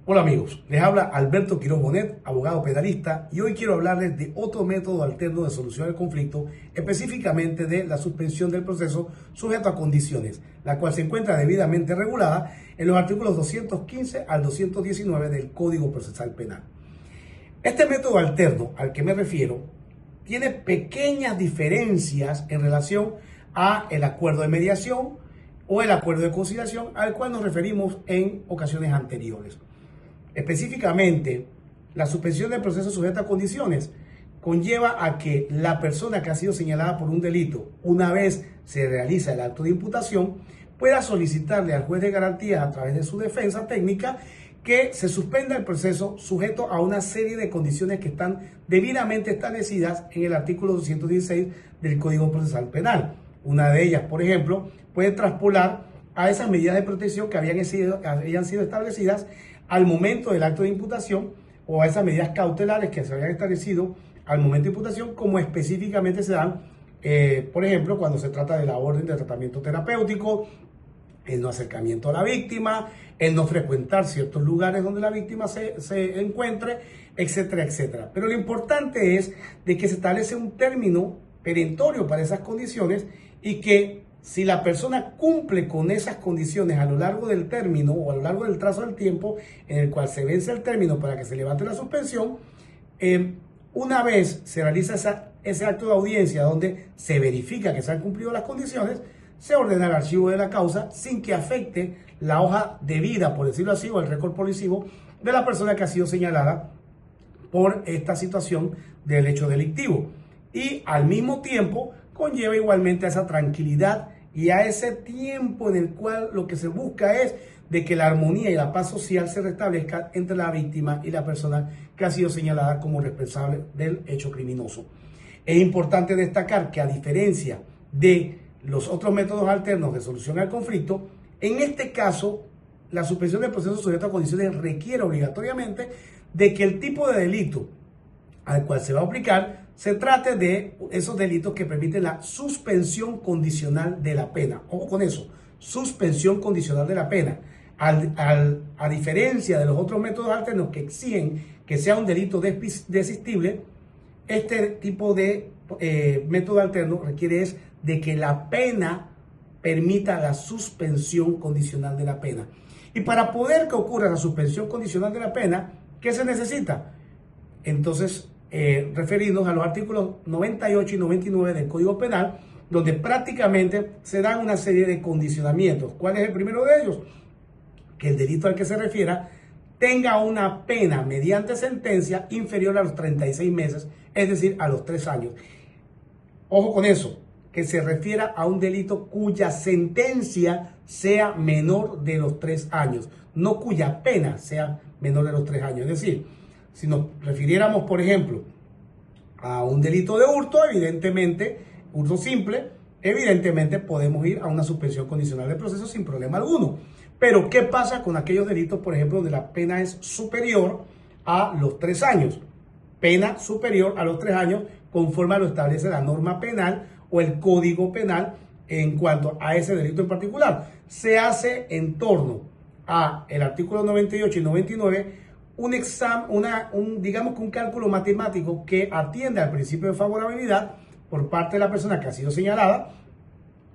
Hola amigos, les habla Alberto Quiroz Bonet, abogado penalista, y hoy quiero hablarles de otro método alterno de solución del conflicto, específicamente de la suspensión del proceso sujeto a condiciones, la cual se encuentra debidamente regulada en los artículos 215 al 219 del Código Procesal Penal. Este método alterno al que me refiero tiene pequeñas diferencias en relación a el acuerdo de mediación o el acuerdo de conciliación al cual nos referimos en ocasiones anteriores. Específicamente, la suspensión del proceso sujeto a condiciones conlleva a que la persona que ha sido señalada por un delito, una vez se realiza el acto de imputación, pueda solicitarle al juez de garantía a través de su defensa técnica que se suspenda el proceso sujeto a una serie de condiciones que están debidamente establecidas en el artículo 216 del Código Procesal Penal. Una de ellas, por ejemplo, puede traspolar a esas medidas de protección que habían sido establecidas al momento del acto de imputación o a esas medidas cautelares que se habían establecido al momento de imputación, como específicamente se dan, por ejemplo, cuando se trata de la orden de tratamiento terapéutico, el no acercamiento a la víctima, el no frecuentar ciertos lugares donde la víctima se encuentre, etcétera, etcétera. Pero lo importante es de que se establece un término perentorio para esas condiciones y que si la persona cumple con esas condiciones a lo largo del término o a lo largo del trazo del tiempo en el cual se vence el término para que se levante la suspensión, una vez se realiza ese acto de audiencia donde se verifica que se han cumplido las condiciones, se ordena el archivo de la causa sin que afecte la hoja de vida, por decirlo así, o el récord policivo de la persona que ha sido señalada por esta situación del hecho delictivo. Y al mismo tiempo conlleva igualmente a esa tranquilidad y a ese tiempo en el cual lo que se busca es de que la armonía y la paz social se restablezca entre la víctima y la persona que ha sido señalada como responsable del hecho criminoso. Es importante destacar que a diferencia de los otros métodos alternos de solución al conflicto, en este caso la suspensión del proceso sujeto a condiciones requiere obligatoriamente de que el tipo de delito al cual se va a aplicar se trate de esos delitos que permiten la suspensión condicional de la pena. Ojo con eso, suspensión condicional de la pena. A diferencia de los otros métodos alternos que exigen que sea un delito desistible, este tipo de método alterno requiere es de que la pena permita la suspensión condicional de la pena. Y para poder que ocurra la suspensión condicional de la pena, ¿qué se necesita? Entonces, referirnos a los artículos 98 y 99 del Código Penal, donde prácticamente se dan una serie de condicionamientos. ¿Cuál es el primero de ellos? Que el delito al que se refiera tenga una pena mediante sentencia inferior a los 36 meses, es decir, a los 3 años. Ojo con eso, que se refiera a un delito cuya sentencia sea menor de los 3 años, no cuya pena sea menor de los 3 años. Es decir, si nos refiriéramos, por ejemplo, a un delito de hurto, evidentemente, hurto simple, evidentemente podemos ir a una suspensión condicional del proceso sin problema alguno. Pero, ¿qué pasa con aquellos delitos, por ejemplo, donde la pena es superior a los 3 años? Pena superior a los 3 años, conforme a lo establece la norma penal o el Código Penal en cuanto a ese delito en particular. Se hace en torno a el artículo 98 y 99 digamos que un cálculo matemático que atiende al principio de favorabilidad por parte de la persona que ha sido señalada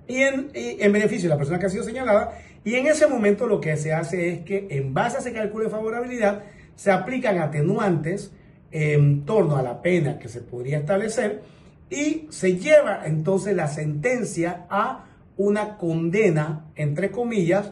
y en beneficio de la persona que ha sido señalada, y en ese momento lo que se hace es que en base a ese cálculo de favorabilidad se aplican atenuantes en torno a la pena que se podría establecer y se lleva entonces la sentencia a una condena, entre comillas,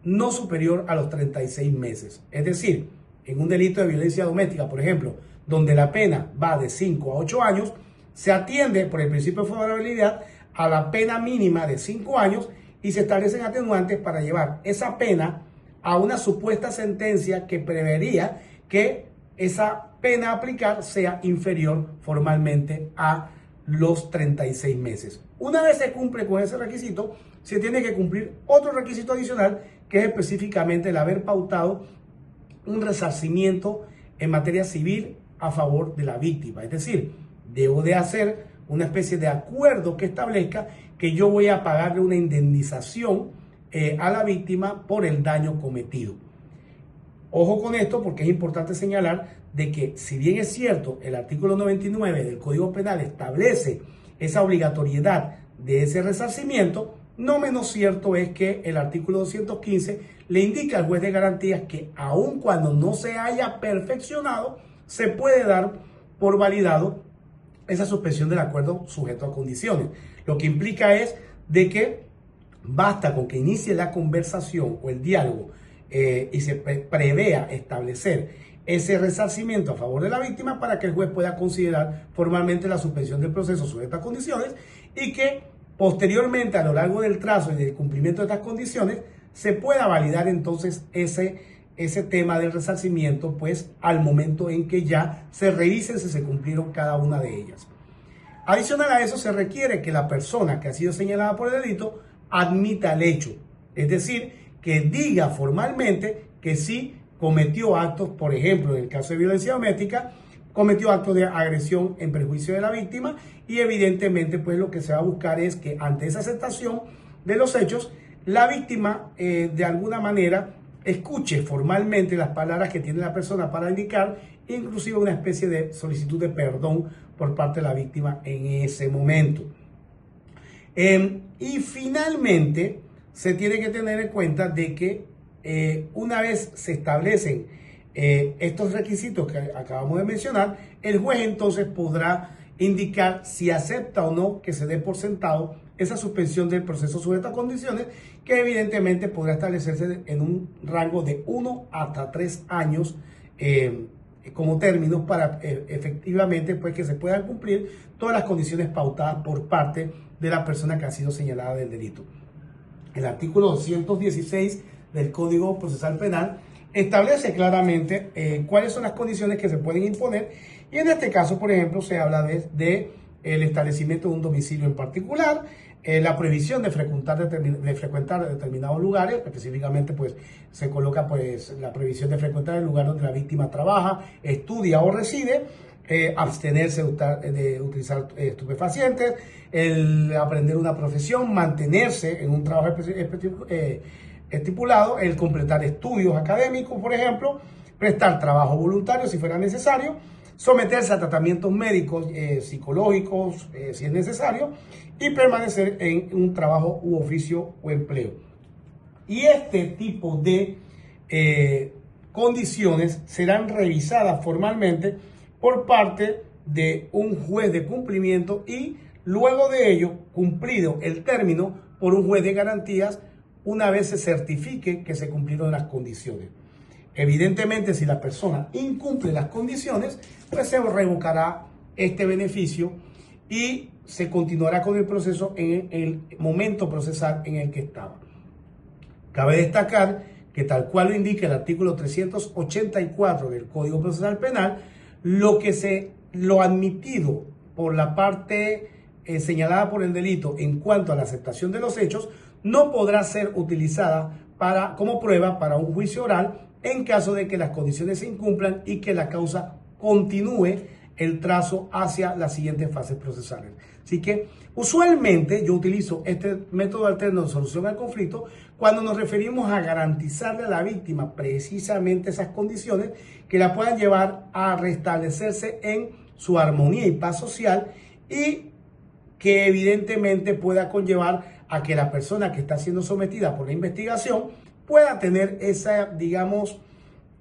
no superior a los 36 meses. Es decir, en un delito de violencia doméstica, por ejemplo, donde la pena va de 5 a 8 años, se atiende por el principio de favorabilidad a la pena mínima de 5 años y se establecen atenuantes para llevar esa pena a una supuesta sentencia que prevería que esa pena a aplicar sea inferior formalmente a los 36 meses. Una vez se cumple con ese requisito, se tiene que cumplir otro requisito adicional, que es específicamente el haber pautado un resarcimiento en materia civil a favor de la víctima. Es decir, debo de hacer una especie de acuerdo que establezca que yo voy a pagarle una indemnización a la víctima por el daño cometido. Ojo con esto porque es importante señalar de que si bien es cierto el artículo 99 del Código Penal establece esa obligatoriedad de ese resarcimiento, no menos cierto es que el artículo 215 le indica al juez de garantías que aun cuando no se haya perfeccionado, se puede dar por validado esa suspensión del acuerdo sujeto a condiciones. Lo que implica es de que basta con que inicie la conversación o el diálogo y se prevea establecer ese resarcimiento a favor de la víctima para que el juez pueda considerar formalmente la suspensión del proceso sujeto a condiciones y que posteriormente, a lo largo del trazo y del cumplimiento de estas condiciones, se pueda validar entonces ese tema del resarcimiento, pues al momento en que ya se revisen si se cumplieron cada una de ellas. Adicional a eso, se requiere que la persona que ha sido señalada por el delito admita el hecho, es decir, que diga formalmente que sí cometió actos, por ejemplo, en el caso de violencia doméstica, cometió actos de agresión en perjuicio de la víctima y evidentemente pues lo que se va a buscar es que ante esa aceptación de los hechos, la víctima de alguna manera escuche formalmente las palabras que tiene la persona para indicar inclusive una especie de solicitud de perdón por parte de la víctima en ese momento. Y finalmente se tiene que tener en cuenta de que una vez se establecen estos requisitos que acabamos de mencionar, el juez entonces podrá indicar si acepta o no que se dé por sentado esa suspensión del proceso sujeto a condiciones, que evidentemente podrá establecerse en un rango de 1 hasta 3 años como términos para efectivamente pues que se puedan cumplir todas las condiciones pautadas por parte de la persona que ha sido señalada del delito. El artículo 216 del Código Procesal Penal establece claramente cuáles son las condiciones que se pueden imponer y en este caso, por ejemplo, se habla de el establecimiento de un domicilio en particular, la prohibición de frecuentar determinados lugares, específicamente pues se coloca pues la prohibición de frecuentar el lugar donde la víctima trabaja, estudia o reside, abstenerse de utilizar estupefacientes, el aprender una profesión, mantenerse en un trabajo estipulado, el completar estudios académicos, por ejemplo, prestar trabajo voluntario si fuera necesario, someterse a tratamientos médicos, psicológicos, si es necesario, y permanecer en un trabajo u oficio o empleo. Y este tipo de condiciones serán revisadas formalmente por parte de un juez de cumplimiento y luego de ello, cumplido el término por un juez de garantías, una vez se certifique que se cumplieron las condiciones. Evidentemente, si la persona incumple las condiciones, pues se revocará este beneficio y se continuará con el proceso en el momento procesal en el que estaba. Cabe destacar que tal cual lo indica el artículo 384 del Código Procesal Penal, lo admitido por la parte señalada por el delito en cuanto a la aceptación de los hechos no podrá ser utilizada como prueba para un juicio oral en caso de que las condiciones se incumplan y que la causa continúe el trazo hacia las siguientes fases procesales. Así que usualmente yo utilizo este método alterno de solución al conflicto cuando nos referimos a garantizarle a la víctima precisamente esas condiciones que la puedan llevar a restablecerse en su armonía y paz social y que evidentemente pueda conllevar a que la persona que está siendo sometida por la investigación pueda tener esa, digamos,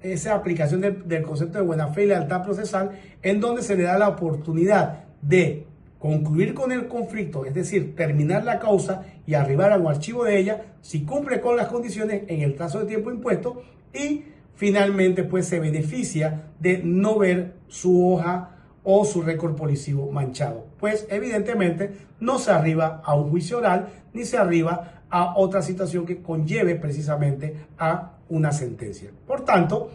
esa aplicación del concepto de buena fe y lealtad procesal, en donde se le da la oportunidad de concluir con el conflicto, es decir, terminar la causa y arribar a un archivo de ella, si cumple con las condiciones en el plazo de tiempo impuesto y finalmente pues se beneficia de no ver su hoja o su récord policivo manchado. Pues evidentemente no se arriba a un juicio oral ni se arriba a otra situación que conlleve precisamente a una sentencia. Por tanto,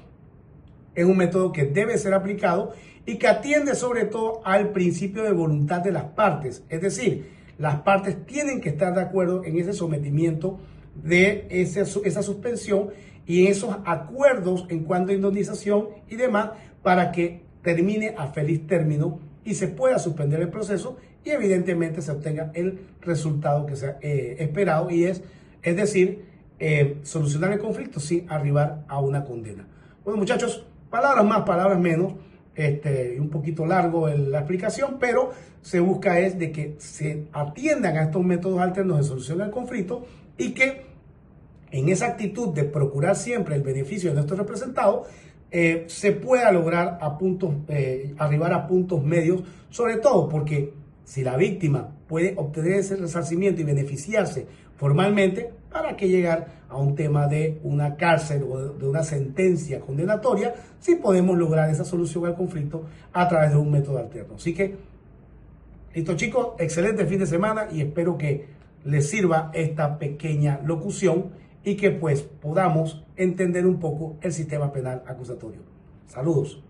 es un método que debe ser aplicado y que atiende sobre todo al principio de voluntad de las partes. Es decir, las partes tienen que estar de acuerdo en ese sometimiento de esa suspensión y en esos acuerdos en cuanto a indemnización y demás para que termine a feliz término y se pueda suspender el proceso y evidentemente se obtenga el resultado que se ha esperado y es decir, solucionar el conflicto sin arribar a una condena. Bueno, muchachos, palabras más, palabras menos, un poquito largo la explicación, pero se busca es de que se atiendan a estos métodos alternos de solución al conflicto y que en esa actitud de procurar siempre el beneficio de nuestros representados, se pueda lograr arribar a puntos medios, sobre todo porque si la víctima puede obtener ese resarcimiento y beneficiarse formalmente, ¿para qué llegar a un tema de una cárcel o de una sentencia condenatoria si podemos lograr esa solución al conflicto a través de un método alterno? Así que, listo chicos, excelente fin de semana y espero que les sirva esta pequeña locución y que pues podamos entender un poco el sistema penal acusatorio. Saludos.